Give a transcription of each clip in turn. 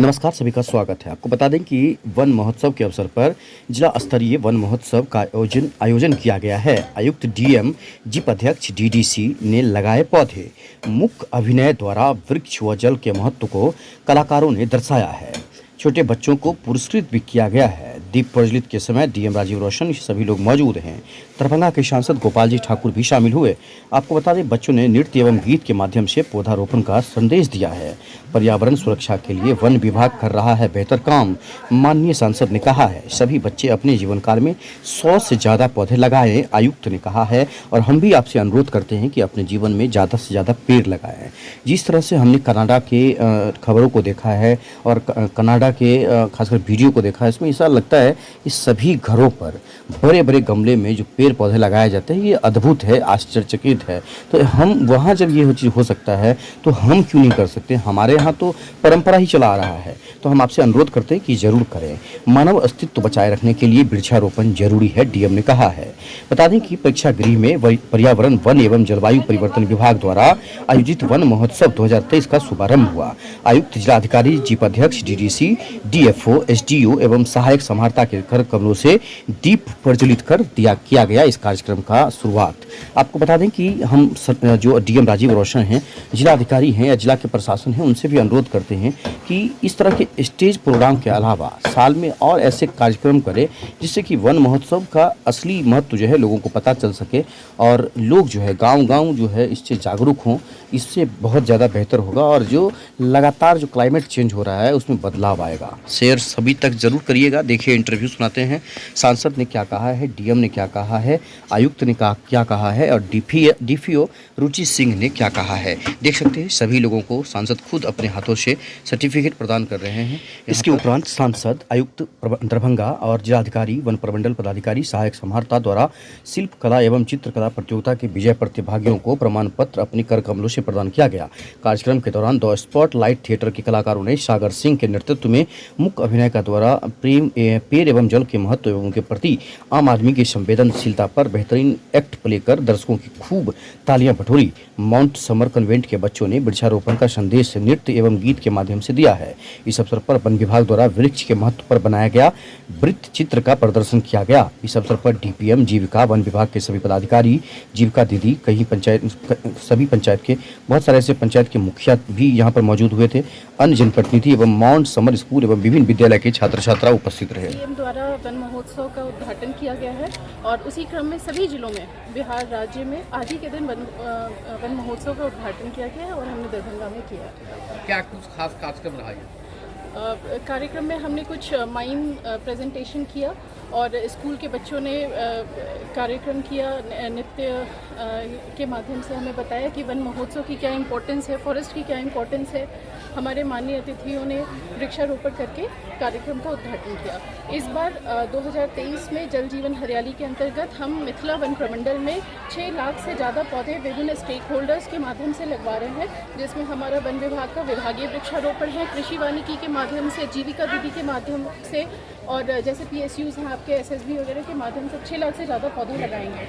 नमस्कार, सभी का स्वागत है। आपको बता दें कि वन महोत्सव के अवसर पर जिला स्तरीय वन महोत्सव का आयोजन किया गया है। आयुक्त डीएम, जीप अध्यक्ष डीडीसी ने लगाए पौधे। मुख्य अभिनय द्वारा वृक्ष व जल के महत्व को कलाकारों ने दर्शाया है। छोटे बच्चों को पुरस्कृत भी किया गया है। दीप प्रज्वलित के समय डीएम राजीव रोशन सभी लोग मौजूद हैं। दरभंगा के सांसद गोपाल जी ठाकुर भी शामिल हुए। आपको बता दें, बच्चों ने नृत्य एवं गीत के माध्यम से पौधारोपण का संदेश दिया है। पर्यावरण सुरक्षा के लिए वन विभाग कर रहा है बेहतर काम। माननीय सांसद ने कहा है, सभी बच्चे अपने जीवन काल में 100 से ज़्यादा पौधे लगाएं। आयुक्त ने कहा है, और हम भी आपसे अनुरोध करते हैं कि अपने जीवन में ज़्यादा से ज़्यादा पेड़ लगाएं। जिस तरह से हमने कनाडा के खबरों को देखा है और कनाडा के खासकर वीडियो को देखा है, इसमें ऐसा लगता है कि सभी घरों पर बड़े बड़े गमले में जो पेड़ पौधे लगाए जाते हैं, ये अद्भुत है, आश्चर्यचकित है। तो हम वहाँ जब ये चीज़ हो सकता है तो हम क्यों नहीं कर सकते? हमारे यहाँ तो परंपरा ही चला आ रहा है। तो हम आपसे अनुरोध करते हैं कि जरूर करें। मानव अस्तित्व बचाए रखने के लिए वृक्षारोपण जरूरी है, डीएम ने कहा है। बता दें कि प्रेक्षागृह में पर्यावरण, वन एवं जलवायु परिवर्तन विभाग द्वारा आयोजित वन महोत्सव 2023 का शुभारंभ हुआ। आयुक्त, जिलाधिकारी, जीप अध्यक्ष, डीडीसी, डीएफओ, एसडीओ एवं सहायक समाहर्ता के कर कमलों से दीप प्रज्वलित कर किया गया इस कार्यक्रम का शुरुआत। आपको बता दें कि हम जो डीएम राजीव रोशन हैं, जिलाधिकारी हैं या जिला के प्रशासन हैं, उनसे भी अनुरोध करते हैं कि इस तरह के स्टेज प्रोग्राम के अलावा साल में और ऐसे कार्यक्रम करें जिससे कि वन महोत्सव का असली महत्व जो है लोगों को पता चल सके और लोग जो है गांव-गांव जो है इससे जागरूक हों। इससे बहुत ज़्यादा बेहतर होगा और जो लगातार जो क्लाइमेट चेंज हो रहा है उसमें बदलाव आएगा। शेयर सभी तक जरूर करिएगा। देखिए, इंटरव्यू सुनाते हैं। सांसद ने क्या कहा है, डीएम ने क्या कहा है, आयुक्त ने क्या कहा है और डीपीओ रुचि सिंह ने क्या कहा है। देख सकते हैं, सभी लोगों को सांसद खुद अपने हाथों से सर्टिफिकेट प्रदान कर रहे हैं। इसके उपरांत सांसद, आयुक्त दरभंगा और जिलाधिकारी, वन प्रमंडल पदाधिकारी, सहायक समाहर्ता द्वारा शिल्प कला एवं चित्रकला प्रतियोगिता के विजय प्रतिभागियों को प्रमाण पत्र अपने कर कमलों से प्रदान किया गया। कार्यक्रम के दौरान द स्पॉटलाइट थिएटर के कलाकारों ने सागर सिंह के नेतृत्व में मुख्य अभिनय का द्वारा पेड़ एवं जल के महत्व एवं उनके प्रति आम आदमी की संवेदनशीलता पर बेहतरीन एक्ट प्ले कर दर्शकों की खूब तालियां बटोरी। माउंट समर कन्वेंट के बच्चों ने वृक्षारोपण का संदेश नृत्य एवं गीत के माध्यम से दिया है। इस अवसर पर वन विभाग द्वारा वृक्ष के महत्व पर बनाया गया वृत्त चित्र का प्रदर्शन किया गया। इस अवसर पर डीपीएम, जीविका, वन विभाग के सभी पदाधिकारी, जीविका दीदी, सभी पंचायत के बहुत सारे ऐसे पंचायत के मुखिया भी यहाँ पर मौजूद हुए थे। अन्य जनप्रतिनिधि एवं माउंट समर स्कूल एवं विभिन्न विद्यालय के छात्र छात्रा उपस्थित रहे। डीएम द्वारा वन महोत्सव का उद्घाटन किया गया है और उसी क्रम में सभी जिलों में बिहार राज्य में आज ही के दिन वन महोत्सव का उद्घाटन किया गया है और हमने दरभंगा में किया। क्या कुछ खास कार्यक्रम रहा है? कार्यक्रम में हमने कुछ माइम प्रेजेंटेशन किया और स्कूल के बच्चों ने कार्यक्रम किया। नृत्य के माध्यम से हमें बताया कि वन महोत्सव की क्या इम्पोर्टेंस है, फॉरेस्ट की क्या इम्पोर्टेंस है। हमारे माननीय अतिथियों ने वृक्षारोपण करके कार्यक्रम का उद्घाटन किया। इस बार 2023 में जल जीवन हरियाली के अंतर्गत हम मिथिला वन प्रमंडल में 6 लाख से ज़्यादा पौधे विभिन्न स्टेक होल्डर्स के माध्यम से लगवा रहे हैं, जिसमें हमारा वन विभाग का विभागीय वृक्षारोपण है, कृषि वानिकी के माध्यम से, जीविका दीदी के माध्यम से और जैसे PSUs हैं आपके, SSB वगैरह के माध्यम से 6 लाख से ज़्यादा पौधे लगाएंगे।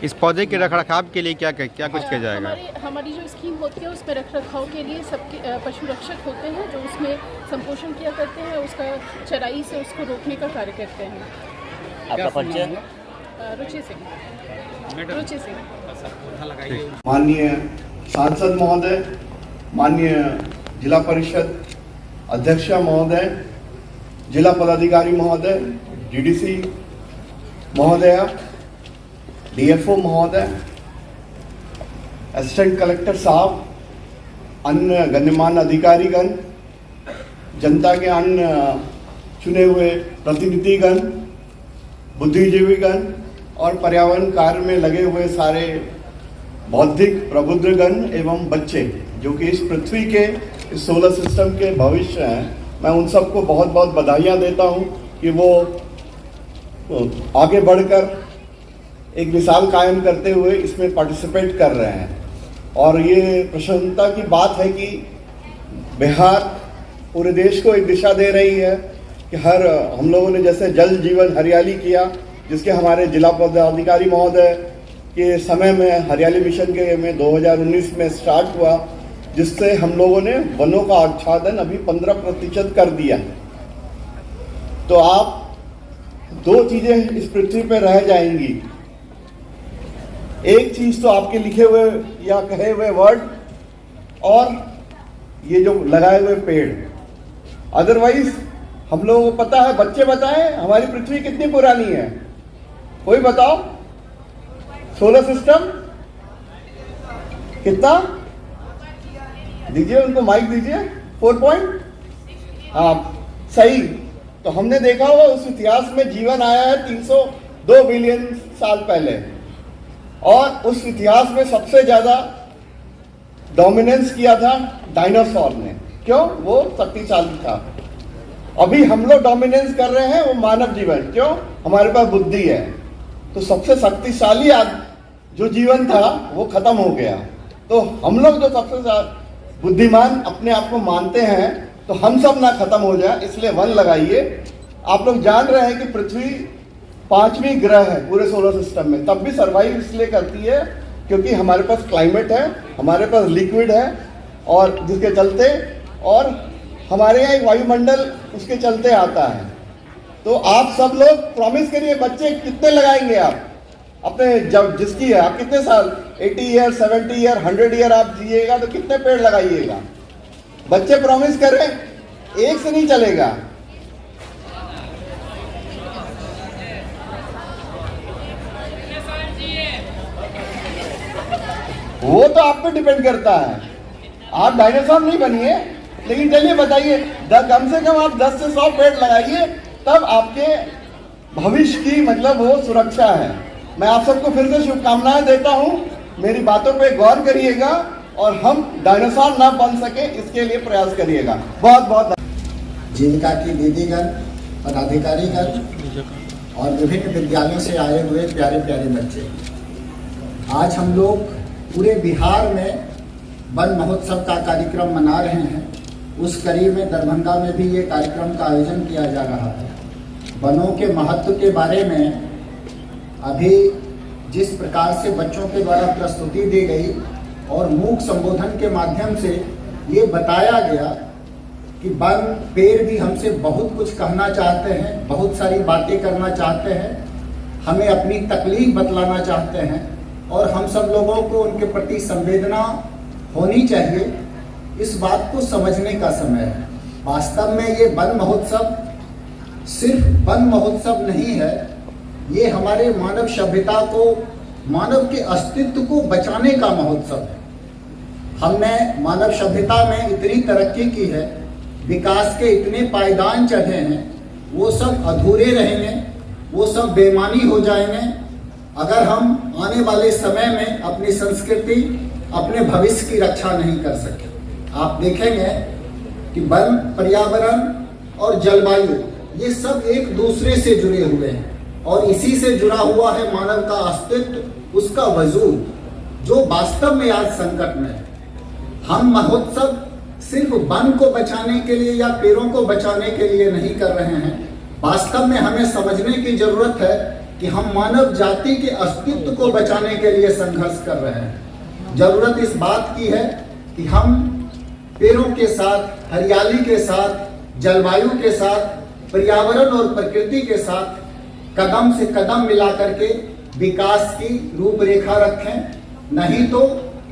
इस पौधे के रखरखाव के लिए क्या कुछ किया जाएगा? हमारी जो स्कीम होती है उसमें रखरखाव के लिए सबके पशु रक्षक होते हैं जो उसमें संपोषण किया करते हैं, उसका चराई से उसको रोकने का कार्य करते हैं। आपका परिचय? रुचि सिंह। माननीय सांसद महोदय, माननीय जिला परिषद अध्यक्ष महोदय, जिला पदाधिकारी महोदय, डीडीसी महोदय, डीएफओ महोदय, असिस्टेंट कलेक्टर साहब, अन्य गण्यमान्य अधिकारीगण, जनता के अन्य चुने हुए प्रतिनिधिगण, बुद्धिजीवीगण और पर्यावरण कार्य में लगे हुए सारे बौद्धिक प्रबुद्धगण एवं बच्चे जो कि इस पृथ्वी के, इस सोलर सिस्टम के भविष्य हैं, मैं उन सबको बहुत बहुत बधाइयाँ देता हूँ कि वो आगे बढ़कर एक मिसाल कायम करते हुए इसमें पार्टिसिपेट कर रहे हैं। और ये प्रसन्नता की बात है कि बिहार पूरे देश को एक दिशा दे रही है कि हम लोगों ने जैसे जल जीवन हरियाली किया, जिसके हमारे जिला पदाधिकारी महोदय के समय में हरियाली मिशन के में 2019 में स्टार्ट हुआ, जिससे हम लोगों ने वनों का आच्छादन अभी 15% कर दिया है। तो आप दो चीजें इस पृथ्वी पे रह जाएंगी। एक चीज तो आपके लिखे हुए या कहे हुए वर्ड और ये जो लगाए हुए पेड़। अदरवाइज हम लोगों को पता है, बच्चे बताएं हमारी पृथ्वी कितनी पुरानी है, कोई बताओ। सोलर सिस्टम कितना, दीजिए उनको माइक दीजिए। 4 पॉइंट, हाँ सही। तो हमने देखा होगा उस इतिहास में जीवन आया है 302 बिलियन साल पहले, और उस इतिहास में सबसे ज्यादा डोमिनेंस किया था डायनासोर ने। क्यों? वो शक्तिशाली था। अभी हम लोग डोमिनेंस कर रहे हैं, वो मानव जीवन। क्यों? हमारे पास बुद्धि है। तो सबसे शक्तिशाली जो जीवन था वो खत्म हो गया। तो हम लोग जो सबसे बुद्धिमान अपने आप को मानते हैं, तो हम सब ना खत्म हो जाए, इसलिए वन लगाइए। आप लोग जान रहे हैं कि पृथ्वी 5वीं ग्रह है पूरे सोलर सिस्टम में, तब भी सरवाइव इसलिए करती है क्योंकि हमारे पास क्लाइमेट है, हमारे पास लिक्विड है, और जिसके चलते, और हमारे यहाँ एक वायुमंडल उसके चलते आता है। तो आप सब लोग प्रॉमिस करिए, बच्चे कितने लगाएंगे आप अपने, जब जिसकी है, आप कितने साल, 80 ईयर, 70 ईयर, 100 ईयर आप जिएगा तो कितने पेड़ लगाइएगा? बच्चे प्रॉमिस करें, एक से नहीं चलेगा। वो तो आप पे डिपेंड करता है, आप डायनासोर नहीं बनिए। लेकिन चलिए बताइए, कम से कम आप 10 से 100 पेड़ लगाइए, तब आपके भविष्य की मतलब वो सुरक्षा है। मैं आप सबको फिर से शुभकामनाएं देता हूं। मेरी बातों पे गौर करिएगा और हम डायनासोर ना बन सके इसके लिए प्रयास करिएगा। बहुत बहुत जीविका की दीदीगण, पदाधिकारीगण और विभिन्न विद्यालयों से आए हुए प्यारे प्यारे बच्चे, आज हम लोग पूरे बिहार में वन महोत्सव का कार्यक्रम मना रहे हैं। उस कड़ी में दरभंगा में भी ये कार्यक्रम का आयोजन किया जा रहा है। वनों के महत्व के बारे में अभी जिस प्रकार से बच्चों के द्वारा प्रस्तुति दी गई और मूक संबोधन के माध्यम से ये बताया गया कि वन पेड़ भी हमसे बहुत कुछ कहना चाहते हैं, बहुत सारी बातें करना चाहते हैं, हमें अपनी तकलीफ बतलाना चाहते हैं, और हम सब लोगों को उनके प्रति संवेदना होनी चाहिए। इस बात को समझने का समय है। वास्तव में ये वन महोत्सव सिर्फ वन महोत्सव नहीं है, ये हमारे मानव सभ्यता को, मानव के अस्तित्व को बचाने का महोत्सव है। हमने मानव सभ्यता में इतनी तरक्की की है, विकास के इतने पायदान चढ़े हैं, वो सब अधूरे रहेंगे, वो सब बेमानी हो जाएंगे अगर हम आने वाले समय में अपनी संस्कृति, अपने भविष्य की रक्षा नहीं कर सके। आप देखेंगे कि वन, पर्यावरण और जलवायु ये सब एक दूसरे से जुड़े हुए हैं, और इसी से जुड़ा हुआ है मानव का अस्तित्व, उसका वजूद, जो वास्तव में आज संकट में है। हम महोत्सव सिर्फ वन को बचाने के लिए या पेड़ों को बचाने के लिए नहीं कर रहे हैं। वास्तव में हमें समझने की जरूरत है कि हम मानव जाति के अस्तित्व को बचाने के लिए संघर्ष कर रहे हैं। जरूरत इस बात की है कि हम पेड़ों के साथ, हरियाली के साथ, जलवायु के साथ, पर्यावरण और प्रकृति के साथ कदम से कदम मिला करके विकास की रूपरेखा रखें। नहीं तो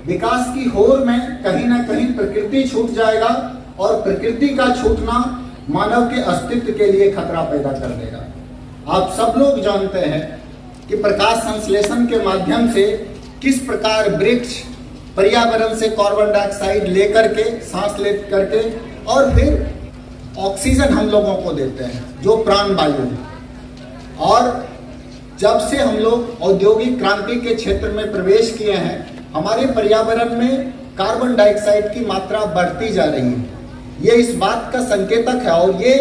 विकास की होड़ में कहीं ना कहीं प्रकृति छूट जाएगा, और प्रकृति का छूटना मानव के अस्तित्व के लिए खतरा पैदा कर देगा। आप सब लोग जानते हैं कि प्रकाश संश्लेषण के माध्यम से किस प्रकार वृक्ष पर्यावरण से कार्बन डाइऑक्साइड लेकर के, सांस ले करके, और फिर ऑक्सीजन हम लोगों को देते हैं, जो प्राण वायु है। और जब से हम लोग औद्योगिक क्रांति के क्षेत्र में प्रवेश किए हैं, हमारे पर्यावरण में कार्बन डाइऑक्साइड की मात्रा बढ़ती जा रही है। ये इस बात का संकेतक है, और ये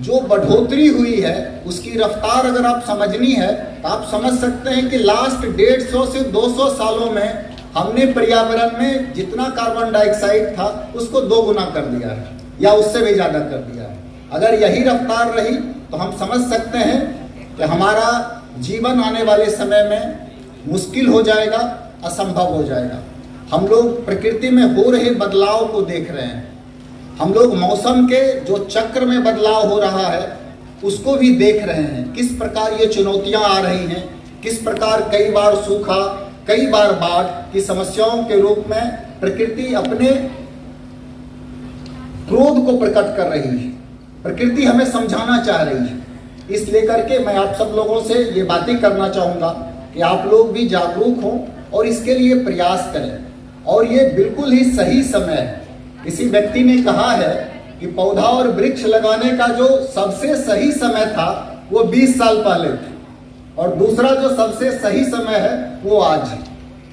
जो बढ़ोतरी हुई है उसकी रफ्तार अगर आप समझनी है तो आप समझ सकते हैं कि लास्ट 150 से 200 सालों में हमने पर्यावरण में जितना कार्बन डाइऑक्साइड था उसको 2 गुना कर दिया है, या उससे भी ज्यादा कर दिया है। अगर यही रफ्तार रही तो हम समझ सकते हैं कि हमारा जीवन आने वाले समय में मुश्किल हो जाएगा, असंभव हो जाएगा। हम लोग प्रकृति में हो रहे बदलाव को देख रहे हैं, हम लोग मौसम के जो चक्र में बदलाव हो रहा है उसको भी देख रहे हैं। किस प्रकार ये चुनौतियां आ रही हैं, किस प्रकार कई बार सूखा, कई बार बाढ़ की समस्याओं के रूप में प्रकृति अपने क्रोध को प्रकट कर रही है। प्रकृति हमें समझाना चाह रही है। इस लेकर के मैं आप सब लोगों से ये बातें करना चाहूँगा कि आप लोग भी जागरूक हों और इसके लिए प्रयास करें। और ये बिल्कुल ही सही समय है। किसी व्यक्ति ने कहा है कि पौधा और वृक्ष लगाने का जो सबसे सही समय था वो 20 साल पहले था, और दूसरा जो सबसे सही समय है वो आज है।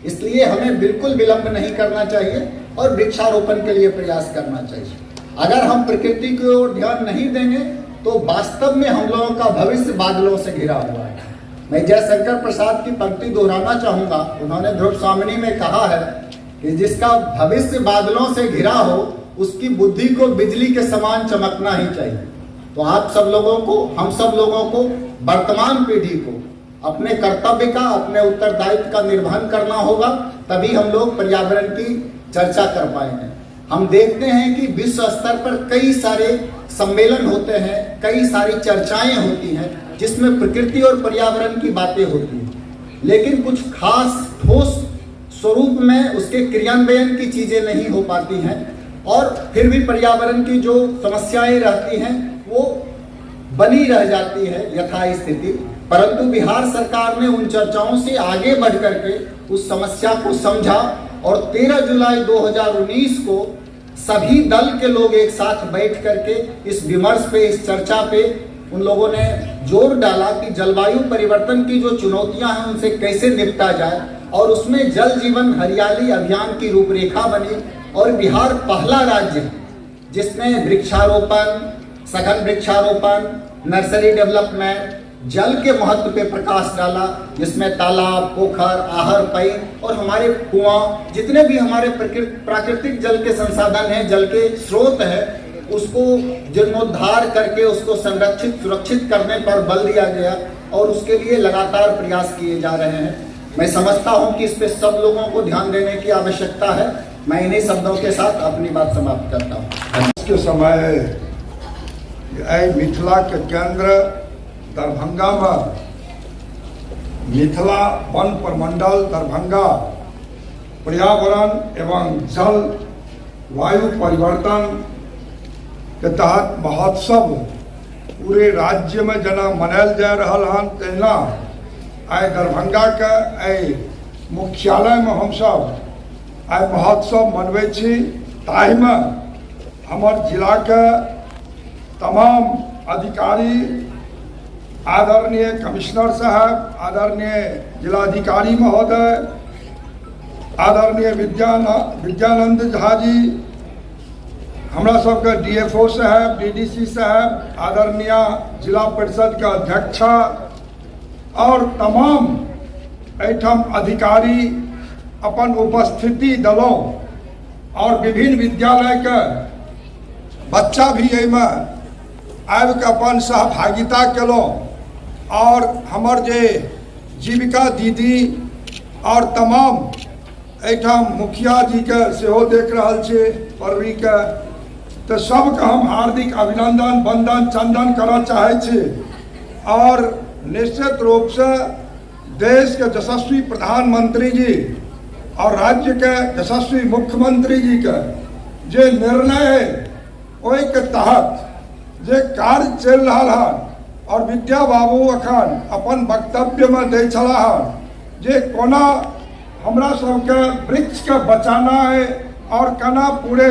इसलिए हमें बिल्कुल विलंब नहीं करना चाहिए और वृक्षारोपण के लिए प्रयास करना चाहिए। अगर हम प्रकृति की ओर ध्यान नहीं देंगे तो वास्तव में हम लोगों का भविष्य बादलों से घिरा हुआ है। मैं जयशंकर प्रसाद की पंक्ति दोहराना चाहूँगा। उन्होंने ध्रुव स्वामिनी में कहा है कि जिसका भविष्य बादलों से घिरा हो उसकी बुद्धि को बिजली के समान चमकना ही चाहिए। तो आप सब लोगों को, हम सब लोगों को, वर्तमान पीढ़ी को अपने कर्तव्य का, अपने उत्तरदायित्व का निर्वहन करना होगा, तभी हम लोग पर्यावरण की चर्चा कर पाएंगे। हम देखते हैं कि विश्व स्तर पर कई सारे सम्मेलन होते हैं, कई सारी चर्चाएं होती हैं जिसमें प्रकृति और पर्यावरण की बातें होती हैं, लेकिन कुछ खास ठोस स्वरूप में उसके क्रियान्वयन की चीजें नहीं हो पाती हैं, और फिर भी पर्यावरण की जो समस्याएं रहती हैं वो बनी रह जाती है यथा स्थिति। परंतु बिहार सरकार ने उन चर्चाओं से आगे बढ़ करके उस समस्या को समझा और 13 जुलाई 2019 को सभी दल के लोग एक साथ बैठ करके इस विमर्श पे, इस चर्चा पे उन लोगों ने जोर डाला कि जलवायु परिवर्तन की जो चुनौतियां हैं उनसे कैसे निपटा जाए, और उसमें जल जीवन हरियाली अभियान की रूपरेखा बनी। और बिहार पहला राज्य है जिसने वृक्षारोपण, सघन वृक्षारोपण, नर्सरी डेवलपमेंट, जल के महत्व पे प्रकाश डाला, जिसमें तालाब, पोखर, आहर, पैन और हमारे कुआं, जितने भी हमारे प्राकृतिक जल के संसाधन हैं, जल के स्रोत हैं, उसको जीर्णोद्धार करके उसको संरक्षित, सुरक्षित करने पर बल दिया गया और उसके लिए लगातार प्रयास किए जा रहे हैं। मैं समझता हूं कि इस पे सब लोगों को ध्यान देने की आवश्यकता है। मैं इन्हीं शब्दों के साथ अपनी बात समाप्त करता हूं। आज के समय मिथिला के केंद्र दरभंगा में मिथिला वन प्रमंडल दरभंगा पर्यावरण एवं जल वायु परिवर्तन के तहत महोत्सव पूरे राज्य में जना मनायल जा रहा हन, तहिना आइ दरभंगा के आइ मुख्यालय में हम सब आइ महोत्सव मनबै छी। ताहि में हमर जिला के तमाम अधिकारी, आदरणीय कमिश्नर साहब, आदरणीय जिलाधिकारी महोदय, आदरणीय विद्यानंद झा जी, हमरा सबके डीएफओ साहब, डीडीसी साहब, आदरणीय जिला परिषद के अध्यक्षा और तमाम एहिठाम अधिकारी अपन उपस्थिति दलों और विभिन्न विद्यालय के बच्चा भी एहिमे आबि के अपन सहभागिता केलहुँ, और हमर जे जीविका दीदी और तमाम एहिठाम मुखिया जी के सेहो देख रहल छी परवी के, तो सबके हम हार्दिक अभिनंदन, वंदन, चंदन करना चाहे छी। और निश्चित रूप से देश के यशस्वी प्रधानमंत्री जी और राज्य के यशस्वी मुख्यमंत्री जी के जे निर्णय है ओहि के तहत जे कार्य चल रहा है, और विद्या बाबू अखन अपन वक्तव्य में दे छला जे कोना हमरा सबके वृक्ष के बचाना है और केना पूरे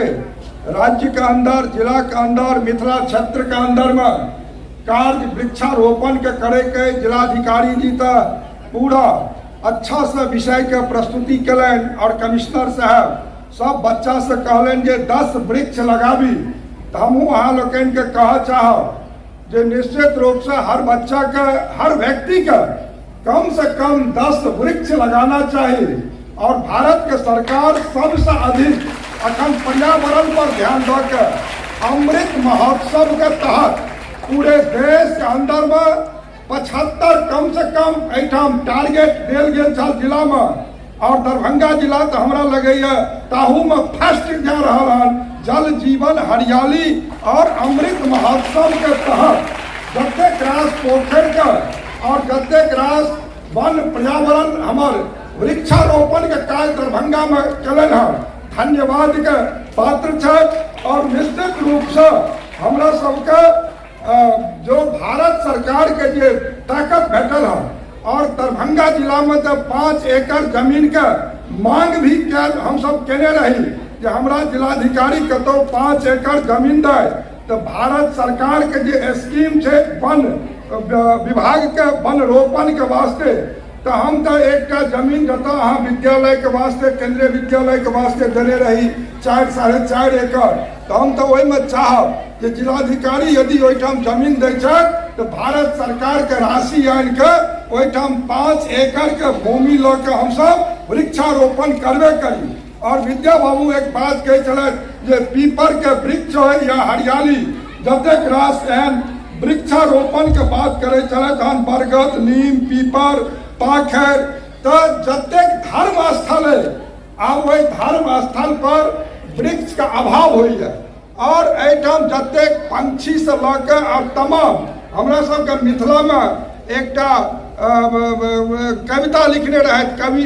राज्य के अंदर, जिला के अंदर, मिथिला क्षेत्र के अंदर में कार्य वृक्षारोपण के करे के जिलाधिकारी जी तो पूरा अच्छा से विषय के प्रस्तुति कलन, और कमिश्नर साहब सब बच्चा से कहलन जे 10 वृक्ष लगाबी। तो हमहूँ अहाँ लोकन के कह चाहब जे निश्चित रूप से हर बच्चा के, हर व्यक्ति के कम से कम 10 वृक्ष लगाना चाहिए। और भारत के सरकार सबसे अधिक अखन पर्यावरण पर ध्यान दे के अमृत महोत्सव के तहत पूरे देश के अंदर में 75 कम से कम एठाम टारगेट देल गेल छल जिला में और दरभंगा जिला तो हमरा लगैया ताहू में फर्स्ट जा रहा है। जल जीवन हरियाली और अमृत महोत्सव के तहत जतेक रास पोखर का और जतेक रास वन पर्यावरण हमार वृक्षारोपण के कार्य दरभंगा में चलन है, धन्यवाद के पात्र है। और निश्चित रूप से हमरा सबके जो भारत सरकार के जो ताकत भेटल है और दरभंगा जिला में जब 5 एकड़ जमीन का मांग भी हम सब केने रही कि हमरा जिलाधिकारी कतो 5 एकड़ जमीन दे, तो भारत सरकार के जो स्कीम है वन विभाग के वन रोपण के वास्ते, तो हम तो एक जमीन जता अहाँ विद्यालय के वास्ते केंद्रीय विद्यालय के वास्ते देने रही 4-4.5 एकड़, तो हम तो वही में चाहब कि जिलाधिकारी यदि ओहिठाम जमीन दे तो भारत सरकार के राशि आन के ओहिठाम 5 एकड़ के भूमि ल के हम सब वृक्षारोपण करबे करी। और विद्या बाबू एक बात कहे चले जे पीपर के वृक्ष है या हरियाली जतेक रास एहन वृक्षारोपण के बात करे चले तहन बरगद नीम पीपर पाखर, तो जतेक धर्म स्थल है आब वही धर्म स्थल पर वृक्ष का अभाव हुई है। और एठाम जतेक पंछी से लके और तमाम हमरा सबके मिथिला में एक कविता लिखने रहे कवि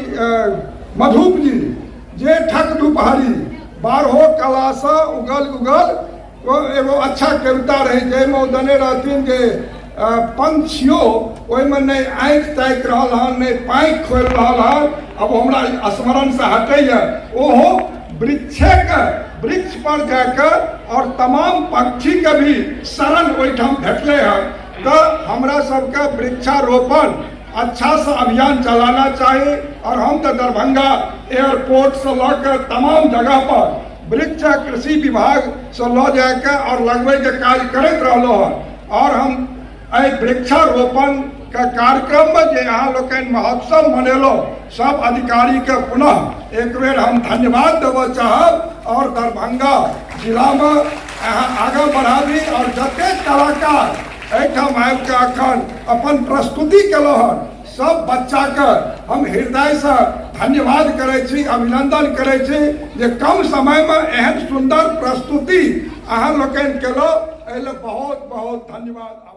मधुप जी, जे ठक दुपहरी 12 कला से उगल उगल, वो एगो अच्छा कविता रही जैमे दने रहथिन जे पंछियों ओहिमे नहीं आँख ताकि रहा हन नहीं पाँख खोल रहा हन, अब हमरा स्मरण से हटैया ओहो वृक्ष पर जाकर और तमाम पक्षी के भी शरण ओहिठाम भेटले हैं। तो हमरा सबके वृक्षारोपण अच्छा से अभियान चलाना चाहिए। और हम तो दरभंगा एयरपोर्ट से लकर तमाम जगह पर वृक्ष कृषि विभाग से ल जाकर और लगवे के कार्य करते रहलो हन। और हम वृक्षारोपण का कार्यक्रम में जो यहाँ लोग महोत्सव मनेलो सब अधिकारी के पुनः एक बेर हम धन्यवाद देव चाहब। और दरभंगा जिला में यहाँ आगे बढ़ाबी और जतेक कलाकार एठाम आबि के अखन अपन प्रस्तुति केलो हन सब बच्चा के हम हृदय से धन्यवाद करे छी, अभिनंदन करे छी जे कम समय में एहन सुंदर प्रस्तुति अहाँ लोग केलो, एहि लेल बहुत बहुत धन्यवाद।